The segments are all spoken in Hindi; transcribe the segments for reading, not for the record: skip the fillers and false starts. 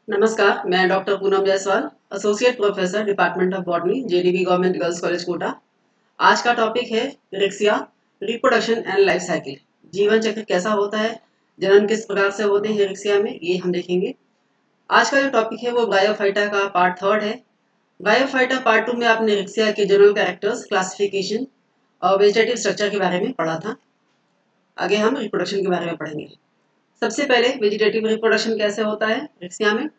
नमस्कार, मैं doctor Poonam Jaiswal, associate professor department of botany, JDB government girls college Kota. आज का टॉपिक है Riccia, reproduction and life cycle. जीवन चक्र कैसा होता है, जनन किस प्रकार से होते हैं रिक्सिया में, ये हम देखेंगे। आज का जो टॉपिक है वो ब्रायोफाइटा का पार्ट थर्ड है। ब्रायोफाइटा पार्ट टू में आपने रिक्सिया के जनरल कैरेक्टर्स, क्लासिफिकेशन और वेजिटेटिव स्ट्रक्चर के बारे में पढ़ा था। आगे हम रिप्रोडक्शन के बारे में पढ़ेंगे। सबसे पहले वेजिटेटिव रिप्रोडक्शन कैसे होता है रिक्सिया में।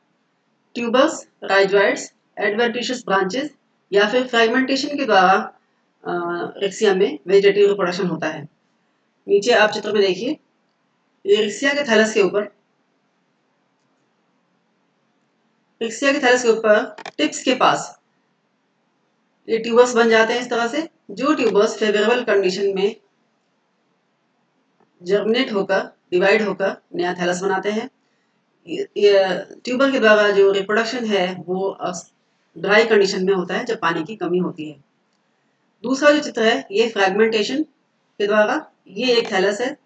ट्यूबर्स, राइजोइड्स, एडवेंटिशियस ब्रांचेस या फिर फ्रेगमेंटेशन के द्वारा रिक्सिया में वेजिटेटिव रिप्रोडक्शन होता है। नीचे आप चित्र में देखिए, रिक्सिया के थैलस के ऊपर टिप्स के पास ये ट्यूबर्स बन जाते हैं इस तरह से, जो ट्यूबर्स फेवरेबल कंडीशन में जर्मिनेट होकर, डिवाइड होकर नया थैलस बनाते हैं। ये ट्यूबर के द्वारा जो रिप्रोडक्शन है वो ड्राई कंडीशन में होता है जब पानी की कमी होती है। दूसरा जो चित्र है ये फ्रैगमेंटेशन के द्वारा, ये एक थैलस है,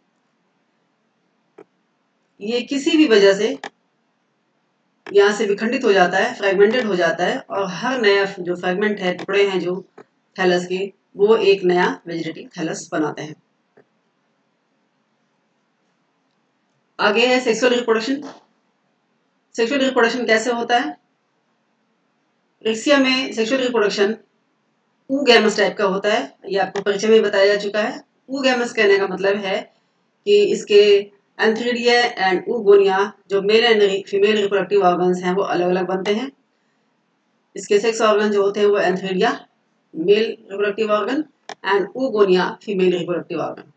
ये किसी भी वजह से यहाँ से विखंडित हो जाता है, फ्रैगमेंटेड हो जाता है और हर नया जो फ्रैगमेंट है, टुकड़े हैं जो थैलस के, वो एक नया वेजिटेटिव थैलस बनाते हैं। आगे है सेक्सुअल रिप्रोडक्शन। सेक्सुअल रिप्रोडक्शन कैसे होता है रिक्सिया में। सेक्सुअल रिप्रोडक्शन ऊगैमस टाइप का होता है, ये आपको परिचय में बताया जा चुका है। ऊगैमस कहने का मतलब है कि इसके एंथ्रीडिया एंड ऊगोनिया जो male and female reproductive organs हैं वो अलग अलग बनते हैं। इसके सेक्स ऑर्गन जो होते हैं वो antheridia male reproductive organ and oogonia female reproductive organ.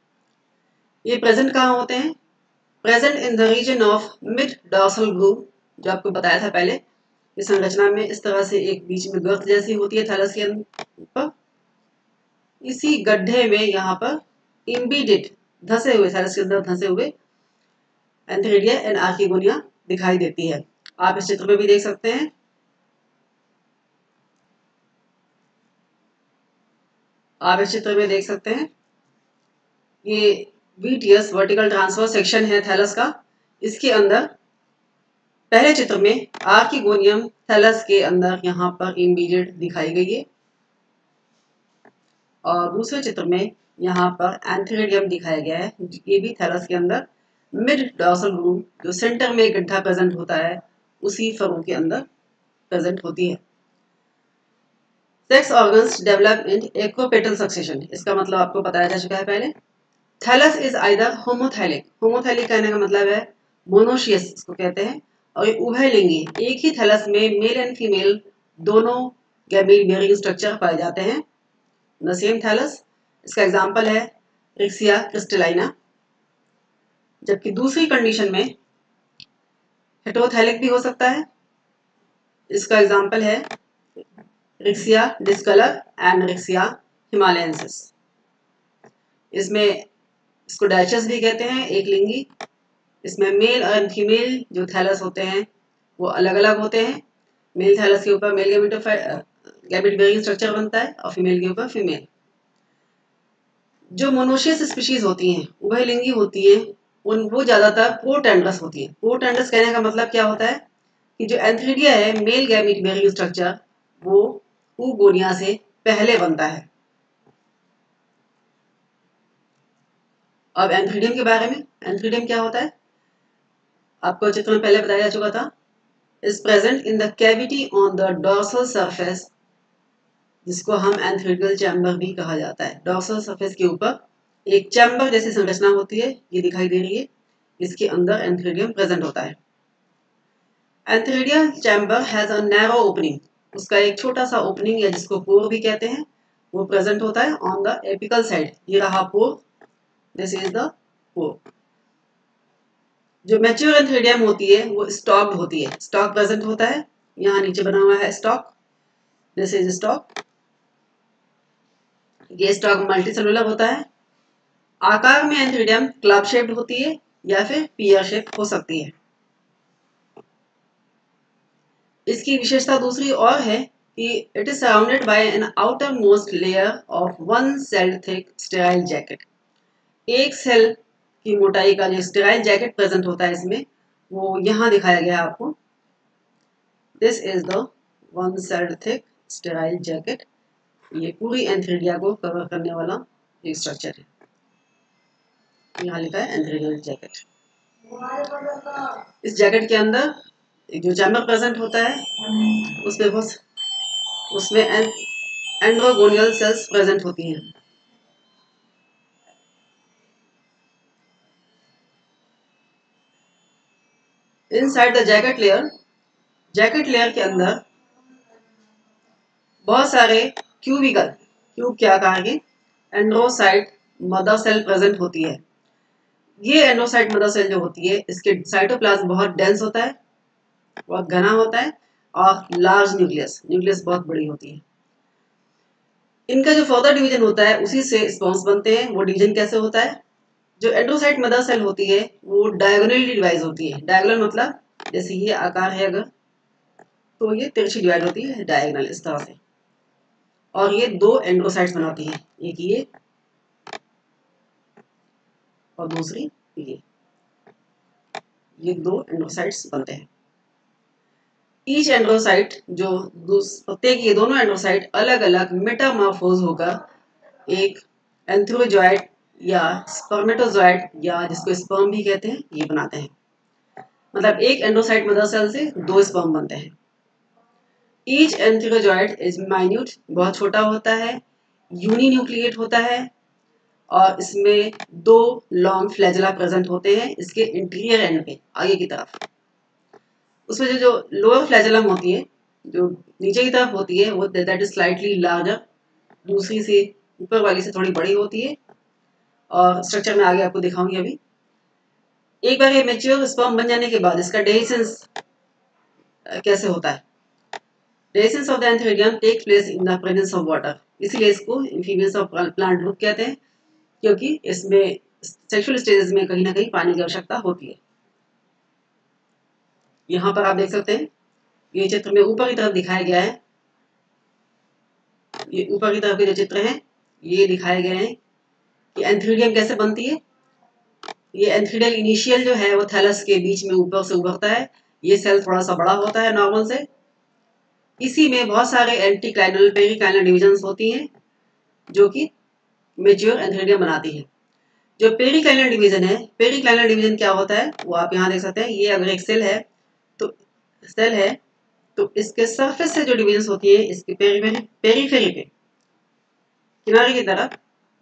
ये प्रेजेंट कहाँ होते हैं? Present in the region of mid dorsal groove, जो आपको बताया था पहले। इस संरचना में इस तरह से एक बीच में गर्त जैसी होती है थैलस के ऊपर। इसी गड्ढे में यहाँ पर इम्बीडेड धसे हुए, थैलस के अंदर धसे हुए एंथ्रीडिया एंड आर्किगोनिया दिखाई देती है। आप इस चित्र में भी देख सकते हैं। आप इस चित्र में देख सकते हैं, ये वीटियस वर्टिकल ट्रांसफर सेक्शन है थैलस का। इसके अंदर पहले चित्र में आर्किगोनियम थैलस के अंदर यहाँ पर इम्बीडेड दिखाई गई है और दूसरे चित्र में यहाँ पर एंथ्रीडियम दिखाया गया है। ये भी थैलस के अंदर मिड डॉर्सल ग्रूव जो सेंटर में गड्ढा प्रेजेंट होता है उसी फरो के अंदर प्रेजेंट होती है। Sex organs develop in acropetal succession, इसका मतलब आपको बताया जा चुका है पहले। Thallus is either homothallic, homothallic कहने का मतलब है मोनोशियस इसको कहते हैं, और ये उभयलिंगी, एक ही थैलस में मेल एंड फीमेल दोनों गैमीट बेयरिंग स्ट्रक्चर पाए जाते हैं द सेम थैलस। इसका एग्जांपल है रिक्सिया क्रिस्टलाइना। जबकि दूसरी कंडीशन में हेटेरोथैलिक भी हो सकता है। इसका एग्जांपल है रिक्सिया डिस्कलर एंड रिक्सिया हिमालयंसिस। इसमें इसको डाइचस भी कहते हैं, एक लिंगी। इसमें मेल और फीमेल जो थैलस होते हैं वो अलग अलग होते हैं। मेल थैलस के ऊपर मेल गैमेट बेयरिंग स्ट्रक्चर बनता है और फीमेल के ऊपर फीमेल। जो मोनोशियस स्पीशीज होती हैं, उभयलिंगी होती हैं, उन वो ज्यादातर प्रोटेंडरस होती है। प्रोटेंडरस कहने का मतलब क्या होता है कि जो एंथ्रीडिया है मेल गैमेट बेयरिंग स्ट्रक्चर वो ऊगोनिया से पहले बनता है। अब एंथ्रीडियम के बारे में, एंथ्रीडियम क्या होता है आपको चित्र में पहले बताया जा चुका था। Is present in the cavity on the dorsal surface, जिसको हम एंथ्रीडियल चैम्बर भी कहा जाता है। डॉर्सल सरफेस के ऊपर एक चैम्बर जैसी संरचना होती है, ये दिखाई दे रही है, इसके अंदर एंथ्रीडियम प्रेजेंट होता है। Antheridial chamber has a narrow opening, उसका एक छोटा सा ओपनिंग या जिसको पोर भी कहते हैं वो प्रेजेंट होता है ऑन द एपिकल साइड। ये रहा पोर, दिस इज द पोर। जो मैच्योर एंथ्रीडियम होती है वो स्टॉक्ड होती है, स्टॉक प्रेजेंट होता है, यहाँ नीचे बना हुआ है स्टॉक, दिस इज स्टॉक। ये स्टॉक मल्टी सेलुलर होता है। आकार में एंथ्रीडियम क्लब शेप्ड होती है या फिर पियर शेप हो सकती है। इसकी विशेषता दूसरी और है कि it is surrounded by an outermost layer of one cell thick sterile jacket. एक सेल की मोटाई का जो स्टेराइल जैकेट प्रेजेंट होता है इसमें, वो यहाँ दिखाया गया है आपको। This is the one sailed thick sterile jacket. ये पूरी एंथ्रीडिया को कवर करने वाला एक स्ट्रक्चर है। यहाँ लिखा है एंथ्रीडियल जैकेट। इस जैकेट के अंदर जो चैम्बर प्रेजेंट होता है उसमें एंड्रोगोनियल सेल्स प्रेजेंट होती हैं। इनसाइड द जैकेट लेयर के अंदर बहुत सारे क्यूब के आकार के एंड्रोसाइट मदर सेल प्रेजेंट होती है। ये एंड्रोसाइट मदर सेल जो होती है इसके साइटोप्लाज्म बहुत डेंस होता है, बहुत घना होता है और लार्ज न्यूक्लियस बहुत बड़ी होती है। इनका जो फर्दर डिवीजन होता है उसी से स्पॉन्स बनते हैं। वो डिवीजन कैसे होता है? जो एंड्रोसाइट मदर सेल होती है वो डायगोनली डिवाइड होती है। डायगोनल मतलब जैसे ये आकार है अगर, तो ये तिरछी डिवाइड होती है डायगोनल इस तरह से, और ये दो एंड्रोसाइट्स बनाती है, एक ये और दूसरी ये दो एंड्रोसाइट्स बनते हैं। ईच एंड्रोसाइट जो प्रत्येक ये दोनों एंड्रोसाइट अलग अलग मेटामॉर्फोज होकर एक एंथ्रोजॉइड या स्पर्मेटोजॉइड या जिसको स्पर्म भी कहते हैं ये बनाते हैं। मतलब एक एंड्रोसाइट मदर सेल से दो स्पर्म बनते हैं। ईच एंथ्रोजॉइड इज माइन्यूट, बहुत छोटा होता है, यूनिन्यूक्लिएट होता है और इसमें दो लॉन्ग फ्लैजेला प्रेजेंट होते हैं इसके इंटीरियर एंड पे आगे की तरफ। उसमें जो लोअर फ्लैजेलम होती है जो नीचे की तरफ होती है वो दैट इज स्लाइटली लार्जर, दूसरी से ऊपर वाली से थोड़ी बड़ी होती है और स्ट्रक्चर में आगे आपको दिखाऊंगी अभी। एक बार ये मैच्योर स्पर्म बन जाने के बाद इसका डेhiscence कैसे होता है? Dehiscence of the antheridium take place in the presence of water, इसीलिए इसको एम्फीबियंस ऑफ प्लांट ग्रुप कहते हैं, क्योंकि इसमें सेक्सुअल स्टेजेस में कहीं ना कहीं पानी की आवश्यकता होती है। यहाँ पर आप देख सकते हैं ये चित्र में ऊपर की तरफ दिखाया गया है, ये ऊपर की तरफ के जो चित्र हैं ये दिखाए गए हैं कि एंथ्रीडियम कैसे बनती है। ये एंथ्रीडियल इनिशियल जो है वो थैलस के बीच में ऊपर से उभरता है। ये सेल थोड़ा सा बड़ा होता है नॉर्मल से। इसी में बहुत सारे एंटीक्लाइनल पेरिक्लाइनल डिविजन्स होती हैं जो कि मेच्योर एंथ्रीडियम बनाती है। जो पेरिक्लाइनल डिवीजन है, पेरिक्लाइनल डिवीजन क्या होता है वो आप यहाँ देख सकते हैं। ये अगर एक सेल है तो इसके सरफेस से जो डिवीजन्स होती है इसके पेरीफेरी पे किनारे की तरफ,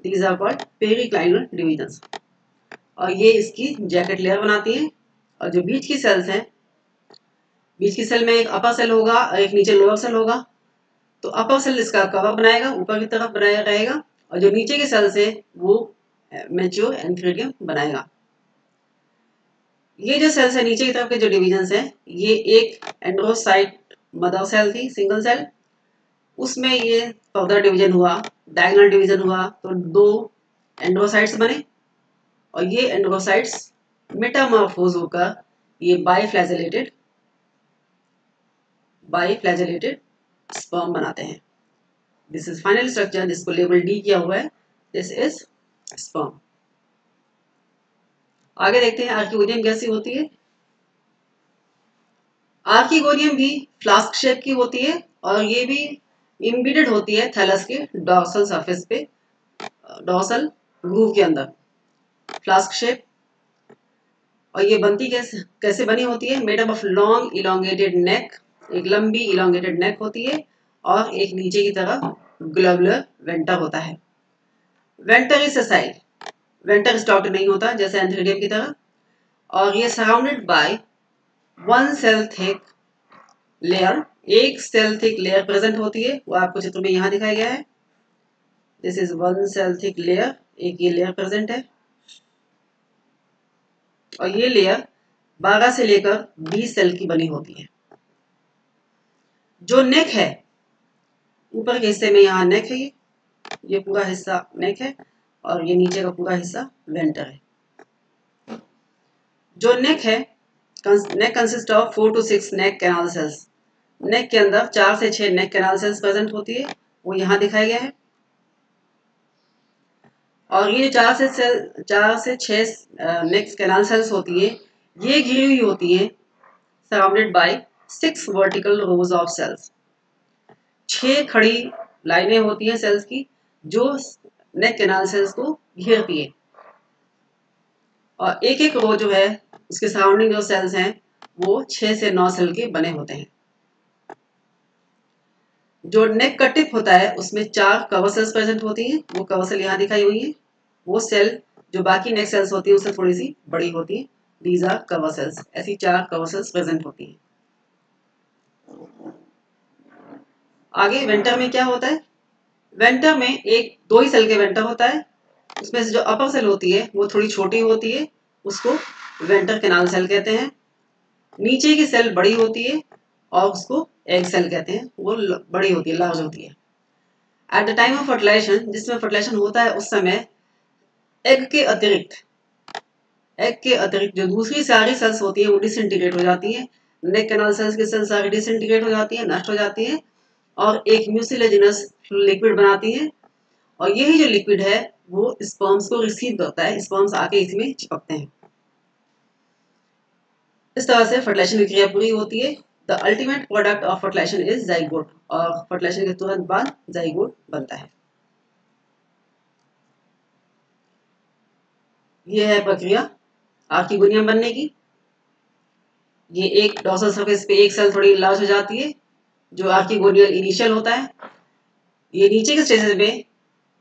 these are called periclinal divisions, और ये इसकी जैकेट लेयर बनाती है। और जो बीच की सेल्स हैं, बीच की सेल में एक अपर सेल होगा और एक नीचे लोअर सेल होगा। तो अपर सेल इसका कवर बनाएगा, ऊपर की तरफ बनाया रहेगा, और जो नीचे की सेल्स है वो मैच्योर एंथ्रीडियम बनाएगा। ये जो सेल्स है नीचे की तरफ के जो डिविजन्स हैं, ये एक एंड्रोसाइट मदर सेल थी सिंगल सेल, उसमें ये फर्दर डिवीजन हुआ, डायगोनल डिवीजन हुआ तो दो एंड्रोसाइट्स बने और ये एंड्रोसाइट्स मेटामॉर्फोज होकर ये बाईफ्लैजेलेटेड स्पर्म बनाते हैं। दिस इज फाइनल स्ट्रक्चर जिसको लेबल डी किया हुआ है, दिस इज स्पर्म। आगे देखते हैं आर्किगोनियम कैसी होती है। आर्किगोनियम भी फ्लास्क शेप की होती है और ये भी इम्बेडेड होती है थैलस के डॉर्सल सरफेस पे, डॉर्सल ग्रूव के अंदर, फ्लास्क शेप। और ये बनती कैसे बनी होती है? Made up of long elongated neck, एक लंबी इलोंगेटेड नेक होती है और एक नीचे की तरफ ग्लोबुलर वेंटर होता है। Venter is sessile, venter stalked नहीं होता जैसे एंथ्रीडियम की तरह, और ये surrounded by one cell thick layer, एक सेल थिक लेयर प्रेजेंट होती है, वो आपको चित्र में यहाँ दिखाया गया है। This is one cell thick layer, एक ये लेयर प्रेजेंट है और ये लेयर 12 से लेकर 20 सेल की बनी होती है। जो नेक है, ऊपर के हिस्से में यहाँ नेक है, ये पूरा हिस्सा नेक है और ये नीचे का पूरा हिस्सा वेंटर है। जो नेक है, neck consist of 4 to 6 neck canal cells. Neck के अंदर 4 से 6 नेक कैनाल सेल्स प्रेजेंट होती है, वो यहाँ दिखाया गया है। और ये 4 से 6 नेक कैनाल सेल्स होती है, ये घिरी हुई होती है surrounded by 6 vertical rows of cells, 6 खड़ी लाइनें होती हैं सेल्स की जो नेक कैनाल सेल्स को घेरती है, और एक एक रो जो है उसके सराउंडिंग जो सेल्स हैं वो 6 से 9 सेल के बने होते हैं। जो नेक का टिप होता है उसमें 4 कवर सेल्स प्रेजेंट होती हैं, वो कवर सेल यहाँ दिखाई हुई है। वो सेल जो बाकी नेक सेल्स होती है उससे थोड़ी सी बड़ी होती है, दीज आर कवर सेल्स। ऐसी 4 कवर सेल्स प्रेजेंट होती हैं। आगे वेंटर में क्या होता है? वेंटर में एक 2 ही सेल के वेंटर होता है, उसमें से जो अपर सेल होती है वो थोड़ी छोटी होती है, उसको वेंटर कैनाल सेल कहते हैं। नीचे की सेल बड़ी होती है और उसको एग सेल कहते हैं, वो बड़ी होती है, लार्ज होती है। At the time of fertilisation, जिसमें फर्टिलाइजेशन होता है उस समय एग के अतिरिक्त जो दूसरी सारी सेल्स होती है वो डिसइंटीग्रेट हो जाती है। नेक कैनाल सेल्स की सेल्स सारी डिसइंटीग्रेट हो जाती है, नष्ट हो जाती है और एक म्यूसिलेजिनस लिक्विड बनाती है, और यही जो लिक्विड है वो स्पर्म्स को रिसीव करता है, स्पर्म्स आके इसमें चिपकते हैं। इस तरह से फर्टिलाइजेशन की क्रिया पूरी होती है। The ultimate product of fertilisation is zygote, और फर्टिलाइजेशन के तुरंत बाद जाइगोट बनता है। यह है प्रक्रिया आर्किगोनियम बनने की। ये एक डॉर्सल सरफेस पे एक सेल थोड़ी लार्ज हो जाती है जो आर्किगोनियल इनिशियल होता है। ये नीचे के स्टेजेस में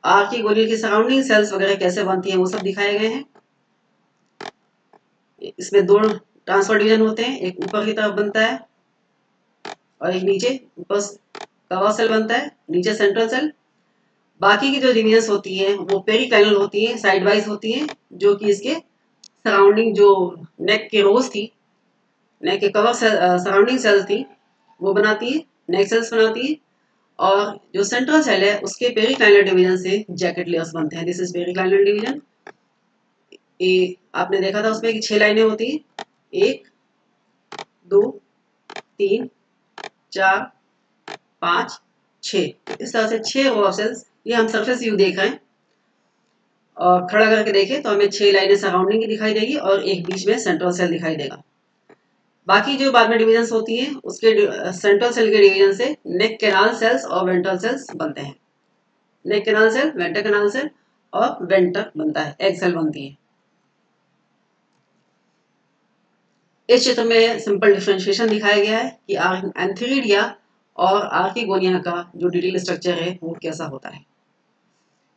आर्किगोनियल की सराउंडिंग सेल्स वगैरह कैसे बनती हैं वो सब दिखाए गए हैं। इसमें 2 ट्रांसफर डिवीजन होते हैं, एक ऊपर की तरफ बनता है और एक नीचे। ऊपर कवर सेल बनता है, नीचे सेंट्रल सेल। बाकी की जो डिवीजन्स होती हैं वो पेरिकाइनल होती हैं, साइड वाइज होती हैं, जो कि इसके सराउंडिंग जो नेक के रोज थी, नेक के कवर सराउंडिंग सेल्स थी वो बनाती है, नेक सेल्स बनाती है। और जो सेंट्रल सेल है उसके पेरिकाइनल डिवीजन से जैकेट लेयर्स बनते हैं। This is periclinal division. ये आपने देखा था उसमें कि 6 लाइनें होती हैं, 1 2 3 4 5 6। इस तरह से 6 रो ऑफ सेल्स, ये हम सरफेस व्यू देख रहे हैं, और खड़ा करके देखें तो हमें 6 लाइनें सराउंडिंग की दिखाई देगी और एक बीच में सेंट्रल सेल दिखाई देगा। बाकी जो बाद में डिवीजन्स होती हैं उसके सेंट्रल सेल के डिवीजन से नेक कैनाल सेल्स और वेंट्रल सेल्स बनते हैं। Neck canal cell, venter canal cell और वेंटर बनता है, एग सेल बनती है। इस चित्र में सिंपल डिफरेंशिएशन दिखाया गया है कि एंथीरिडिया और आर्किगोनिया का जो डिटेल स्ट्रक्चर है वो कैसा होता है।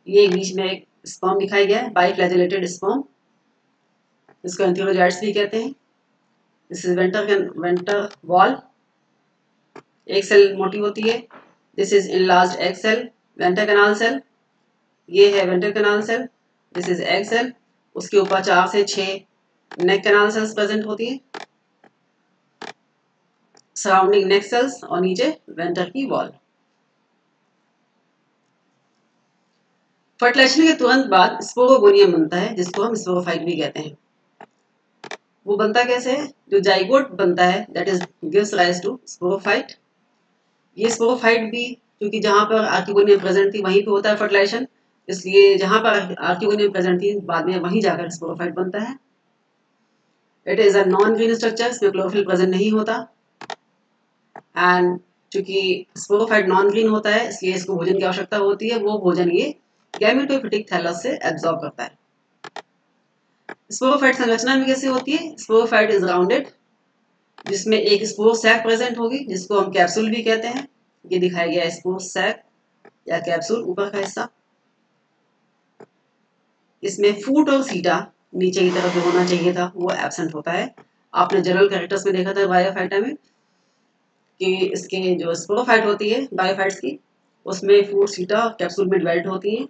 ये बीच में एक स्पर्म दिखाया गया है, बाइफ्लैजेलेटेड स्पर्म, इसको एंथीरोजाइट्स भी कहते हैं। दिस इज वेंटर वॉल, एक सेल मोटी होती है। This is enlarged egg cell, venter canal cell. ये है venter canal cell, this is egg cell. उसके ऊपर 4 से 6 नेक कैनाल सेल्स प्रेजेंट होती है, सराउंडिंग नेक सेल्स और नीचे वेंटर की वॉल। फर्टिलाइजेशन के तुरंत बाद स्पोरोगोनियम बनता है, जिसको हम स्पोरोफाइट भी कहते हैं। वो बनता कैसे है? जो जाइगोट बनता है that is gives rise to sporophyte. ये स्पोरोफाइट भी क्योंकि जहां पर आर्किगोनियम प्रेजेंट थी वहीं पे होता है फर्टिलाइजेशन, इसलिए जहां पर आर्किगोनियम प्रेजेंट थी बाद में वहीं जाकर स्पोरोफाइट बनता है। It is a non green structure, इसमें क्लोरोफिल प्रेजेंट नहीं होता, एंड चूंकि स्पोरोफाइट नॉन ग्रीन होता है इसलिए इसको भोजन की आवश्यकता होती है। वो भोजन ये गैमेटोफिटिक थैलस से एब्जॉर्ब करता है। स्पोरोफाइट संरचना में कैसे होती है? स्पोरोफाइट इज राउंडेड, जिसमें एक स्पोर सैक प्रेजेंट होगी जिसको हम कैप्सूल भी कहते हैं। ये दिखाया गया है स्पोर सैक या कैप्सूल, ऊपर का हिस्सा। इसमें फूट और सीटा नीचे की तरफ जो होना चाहिए था वो एब्सेंट होता है। आपने जनरल कैरेक्टर्स में देखा था बायोफाइटा में कि इसके जो स्पोरोफाइट होती है बायोफाइट्स की, उसमें फूट सीटा और कैप्सूल में डिवाइड होती है।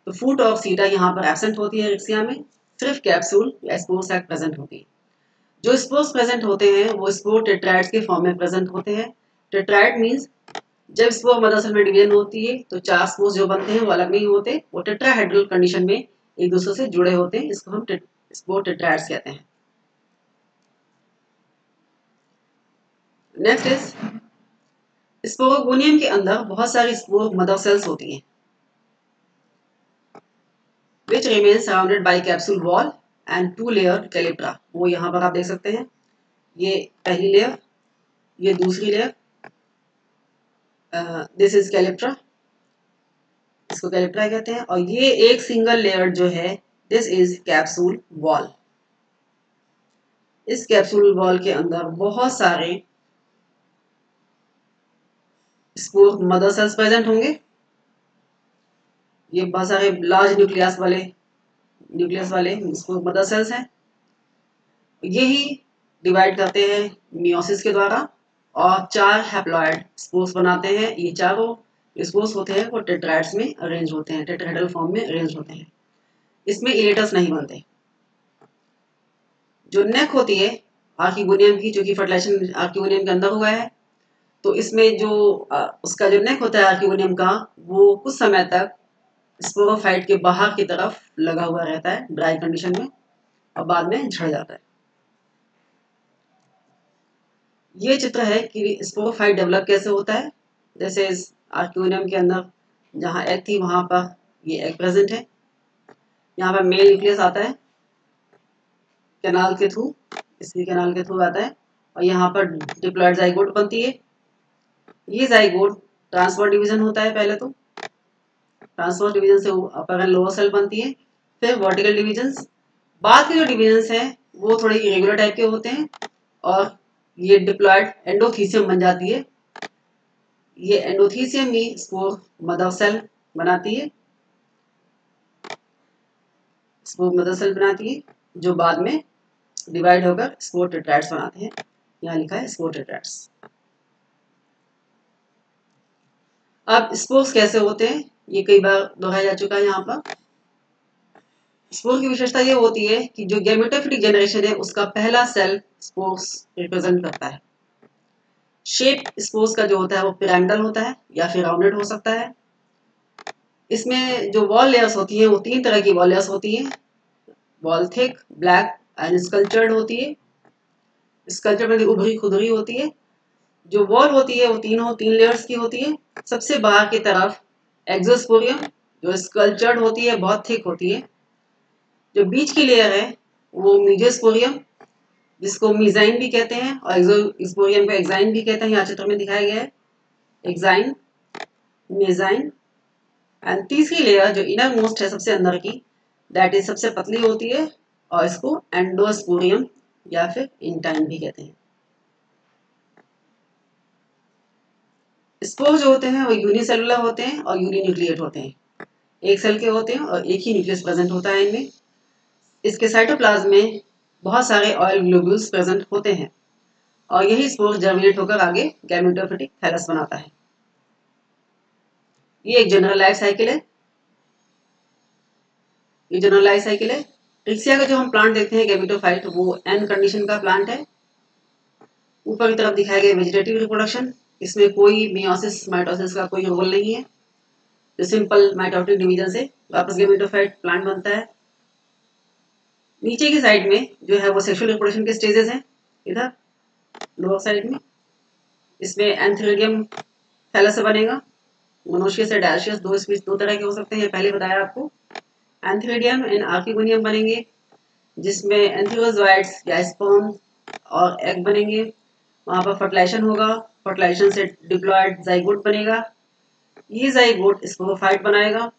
तो फूट और सीटा यहाँ पर एब्सेंट होती है रिक्सिया में, सिर्फ कैप्सूल या स्पोर सैक प्रेजेंट होती है। जो स्पोर्स प्रेजेंट होते हैं वो स्पोर टेट्राइड्स के फॉर्म में प्रेजेंट होते हैं। टेट्राइड मींस जब स्पोर मदर सेल में डिवीजन होती है तो 4 स्पोर्स जो बनते हैं वो अलग नहीं होते, वो टेट्राहेड्रल कंडीशन में एक दूसरे से जुड़े होते हैं, इसको हम स्पोर टेट्राइड्स कहते हैं। नेक्स्ट इज स्पोरोगोनियम के अंदर बहुत सारी स्पोर मदर सेल्स होती हैं which remains surrounded by capsule wall and 2 layered calyptra। वो यहाँ पर आप देख सकते हैं, ये पहली लेयर ये दूसरी लेयर, दिस इज कैलिप्ट्रा, इसको कैलिप्ट्रा कहते हैं। और ये एक सिंगल लेयर जो है, दिस इज कैप्सूल वॉल। इस कैप्सूल वॉल के अंदर बहुत सारे स्पोर मदर सेल्स प्रेजेंट होंगे। ये बहुत सारे लार्ज न्यूक्लियस वाले स्पोर मदर सेल्स हैं। यही डिवाइड करते हैं मियोसिस के द्वारा और 4 हैप्लॉइड स्पोर्स बनाते हैं। ये चारों स्पोर्स होते हैं वो टेट्राइड्स में अरेंज होते हैं, टेट्राहेड्रल फॉर्म में अरेंज होते हैं। इसमें इलेटस नहीं बनते। जो नेक होती है आर्किगोनियम की, जो कि फर्टिलाइजेशन आर्किगोनियम के अंदर हुआ है, तो इसमें जो उसका जो नेक होता है आर्किगोनियम का, वो कुछ समय तक स्पोरोफाइट के बाहर की तरफ लगा हुआ रहता है ड्राई कंडीशन में, और बाद में झड़ जाता है। ये चित्र है कि स्पोरोफाइट डेवलप कैसे होता है। जैसे इस आर्किगोनियम के अंदर जहाँ एग थी वहां पर ये एग प्रेजेंट है। यहाँ पर मेल न्यूक्लियस आता है कैनाल के थ्रू, इसी कैनाल के थ्रू आता है, और यहाँ पर डिप्लॉयड जाइगोट बनती है। ये जाइगोट ट्रांसफर डिवीजन होता है, पहले तो ट्रांसफर डिवीजन से अपर एंड लोअर सेल बनती है, फिर वर्टिकल डिवीजन्स। बाद के जो डिवीजन्स हैं वो थोड़े इरेगुलर टाइप के होते हैं, और ये डिप्लॉयड एंडोथीसियम बन जाती है। ये एंडोथीसियम ही स्पोर मदर सेल बनाती है, स्पोर मदर सेल बनाती है, जो बाद में डिवाइड होकर स्पोर टेट्राइड्स बनाते हैं। यहाँ लिखा है स्पोर टेट्राइड्स। अब स्पोर्स कैसे होते हैं ये कई बार दोहराया जा चुका है। यहाँ पर स्पोर की विशेषता ये होती है कि जो गैमेटोफिटिक जनरेशन है उसका पहला सेल स्पोर्स रिप्रेजेंट करता है। शेप स्पोर्स का जो होता है वो पिरामिडल होता है या फिर राउंडेड हो सकता है। इसमें जो वॉल लेयर्स होती हैं वो 3 तरह की वॉल लेयर्स होती हैं। Wall thick, black and sculptured होती है। स्कल्पचर्ड में उभरी खुदरी होती है। जो वॉल होती है वो 3 लेयर्स की होती है। सबसे बाहर की तरफ एक्सोस्पोरियम जो स्कल्पचर्ड होती है, बहुत थिक होती है। जो बीच की लेयर है वो मीजोस्पोरियम, जिसको मीजाइन भी कहते हैं, और एक्सोस्पोरियम को एक्साइन भी कहते हैं। यहाँ चित्र में दिखाया गया है एक्साइन, मेजाइन। एंड तीसरी लेयर जो इनर मोस्ट है सबसे अंदर की, दैट इज सबसे पतली होती है, और इसको एंडोस्पोरियम या फिर इंटाइन भी कहते हैं। स्पोर जो होते हैं वो यूनिसेलुलर होते हैं और यूनिन्यूक्लिएट होते हैं। एक सेल के होते हैं और एक ही न्यूक्लियस प्रेजेंट होता है इनमें। इसके साइटोप्लाज्म में बहुत सारे ऑयल ग्लोब्यूल्स प्रेजेंट होते हैं, और यही स्पोर जर्मिनेट होकर आगे गैमेटोफिटिक थैलस बनाता है। ये एक जनरल लाइफ साइकिल है। ये जनरल लाइफ साइकिल है। रिक्सिया का जो हम प्लांट देखते हैं गैमेटोफाइट, वो एन कंडीशन का प्लांट है। ऊपर की तरफ दिखाया गया वेजिटेटिव रिप्रोडक्शन, इसमें कोई मियोसिस माइटोसिस का कोई रोल नहीं है। जो सिंपल माइटोटिक डिवीजन से वापस गैमेटोफाइट प्लांट बनता है। नीचे की साइड में जो है वो सेक्सुअल रिप्रोडक्शन के स्टेजेस हैं। इधर लोअर साइड में इसमें एंथेरिडियम थैलस से बनेगा। मोनोशियस या डायशियस दो तरह के हो सकते हैं, पहले बताया आपको। एंथेरिडियम एंड आर्किगोनियम बनेंगे, जिसमें एंथेरोजोइड्स या स्पर्म और एग बनेंगे। वहां पर फर्टिलाइजेशन होगा, फर्टिलाइजेशन से डिप्लॉयड जाइगोट बनेगा। ये जाइगोट स्पोरोफाइट बनाएगा,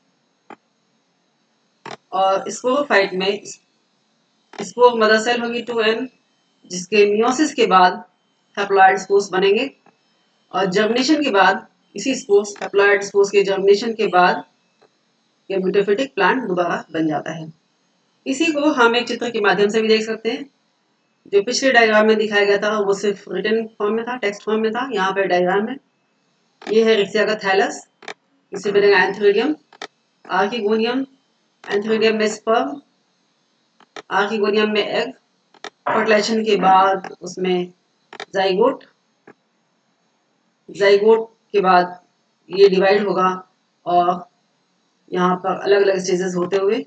और स्पोरोफाइट में स्पोर मदर सेल होगी 2n, जिसके मियोसिस के बाद हैप्लॉइड स्पोर्स बनेंगे, और जर्मिनेशन के बाद इसी स्पोर्स हैप्लॉइड स्पोर्स के जर्मिनेशन के बाद गैमेटोफिटिक प्लांट दोबारा बन जाता है। इसी को हम एक चित्र के माध्यम से भी देख सकते हैं। जो पिछले डायग्राम में दिखाया गया था वो सिर्फ रिटन फॉर्म में था, टेक्स्ट फॉर्म में था। यहाँ पे डायग्राम है। ये है रिक्सिया का थैलस, इसे बनेगा एंथेरिडियम, आर्किगोनियम, एंथेरिडियम में स्पर्म, आर्किगोनियम में एग, फर्टिलाइजेशन के बाद उसमें जाइगोट, जाइगोट के बाद ये डिवाइड होगा, और यहाँ पर अलग अलग स्टेजेस होते हुए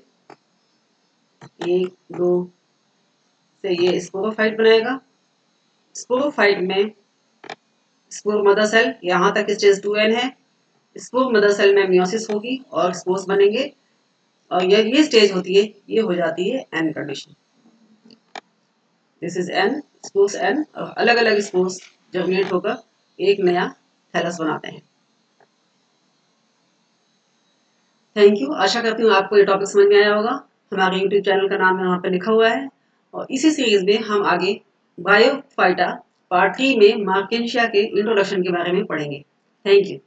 1, 2 से ये स्पोरोफाइट बनाएगा। स्पोरोफाइट में स्पोर मदर सेल, यहाँ तक स्टेज 2n है। स्पोर मदर सेल में मियोसिस होगी और स्पोर्स बनेंगे, और ये स्टेज होती है, ये हो जाती है n condition. This is n, spores n, और अलग अलग स्पोर्स जर्मिनेट होकर एक नया थैलस बनाते हैं। Thank you. आशा करती हूँ आपको ये टॉपिक समझ में आया होगा। हमारे यूट्यूब चैनल का नाम यहाँ पे लिखा हुआ है और इसी सीरीज में हम आगे ब्रायोफाइटा पार्ट 3 में मार्केंशिया के इंट्रोडक्शन के बारे में पढ़ेंगे। Thank you.